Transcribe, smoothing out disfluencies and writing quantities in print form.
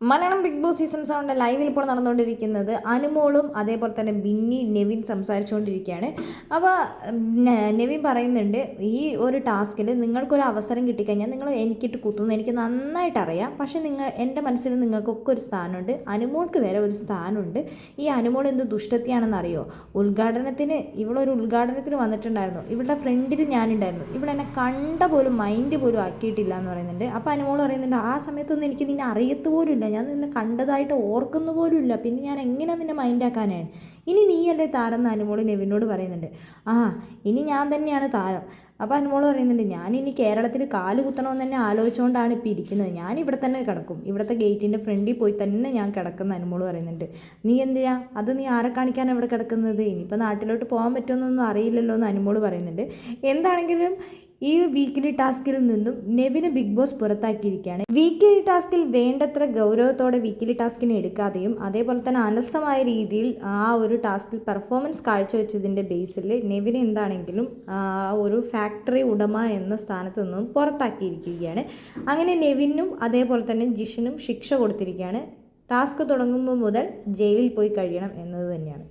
Malayalam big boss season 7 ലൈവിൽ ഇപ്പോൾ നടന്നുകൊണ്ടിരിക്കുന്നത് അനുമോളും അതേപോലെ തന്നെ ബിന്നി നെവിൻ സംസാരിച്ചുകൊണ്ടിരിക്കുകയാണ്. അപ്പോൾ നെവിൻ പറയുന്നുണ്ട്, ഈ ഒരു ടാസ്കിൽ നിങ്ങൾക്കൊരു അവസരം കിട്ടിക്കഴിഞ്ഞാൽ നിങ്ങൾ എനിക്കിട്ട് കുത്തുന്നു എനിക്ക് നന്നായിട്ട് അറിയാം. പക്ഷേ എൻ്റെ മനസ്സിൽ നിങ്ങൾക്കൊക്കെ ഒരു സ്ഥാനമുണ്ട്, അനുമോൾക്ക് വരെ ഒരു സ്ഥാനമുണ്ട്. ഈ അനുമോൾ എന്ത് ദുഷ്ടത്തിയാണെന്നറിയോ? ഇവളൊരു ഉദ്ഘാടനത്തിന് വന്നിട്ടുണ്ടായിരുന്നു, ഇവളുടെ ഫ്രണ്ടിൽ ഞാനുണ്ടായിരുന്നു, ഇവളെന്നെ കണ്ട പോലും മൈൻഡ് പോലും ആക്കിയിട്ടില്ല എന്ന് പറയുന്നുണ്ട്. അപ്പോൾ അനുമോൾ പറയുന്നുണ്ട്, ആ സമയത്തൊന്നും എനിക്ക് നിന്നെ അറിയത്ത് പോലും ഇല്ല, ഞാൻ നിന്നെ കണ്ടതായിട്ട് ഓർക്കുന്ന പോലും ഇല്ല, പിന്നെ ഞാൻ എങ്ങനെ നിന്നെ മൈൻഡാക്കാനാണ്? ഇനി നീയല്ലേ താരം എന്ന് അനുമോൾ നെവിനോട് പറയുന്നുണ്ട്. ഇനി ഞാൻ തന്നെയാണ് താരം. അപ്പോൾ അനുമോൾ പറയുന്നുണ്ട്, ഞാനിനി കേരളത്തിൽ കാല് കുത്തണമെന്ന് തന്നെ ആലോചിച്ചുകൊണ്ടാണ് ഇപ്പോൾ ഇരിക്കുന്നത്, ഞാൻ ഇവിടെ തന്നെ കിടക്കും, ഇവിടുത്തെ ഗേറ്റിൻ്റെ ഫ്രണ്ടിൽ പോയി തന്നെ ഞാൻ കിടക്കുന്ന അനുമോൾ പറയുന്നുണ്ട്. നീ എന്തിനാ നീ ആരെ കാണിക്കാനാണ് ഇവിടെ കിടക്കുന്നത്? ഇനിയിപ്പോൾ നാട്ടിലോട്ട് പോകാൻ പറ്റുമെന്നൊന്നും അറിയില്ലല്ലോ എന്ന് അനുമോൾ പറയുന്നുണ്ട്. എന്താണെങ്കിലും ഈ വീക്കിലി ടാസ്കിൽ നിന്നും നെവിന് ബിഗ് ബോസ് പുറത്താക്കിയിരിക്കുകയാണ്. വീക്കിലി ടാസ്കിൽ വേണ്ടത്ര ഗൗരവത്തോടെ വീക്കിലി ടാസ്കിനെ എടുക്കാതെയും അതേപോലെ തന്നെ അലസമായ രീതിയിൽ ആ ഒരു ടാസ്കിൽ പെർഫോമൻസ് കാഴ്ചവെച്ചതിൻ്റെ ബേസിൽ നെവിന് എന്താണെങ്കിലും ഒരു ഫാക്ടറി ഉടമ എന്ന സ്ഥാനത്ത് നിന്നും പുറത്താക്കിയിരിക്കുകയാണ്. അങ്ങനെ നെവിനും അതേപോലെ തന്നെ ജിഷനും ശിക്ഷ കൊടുത്തിരിക്കുകയാണ്. ടാസ്ക് തുടങ്ങുമ്പോൾ മുതൽ ജയിലിൽ പോയി കഴിയണം എന്നത് തന്നെയാണ്.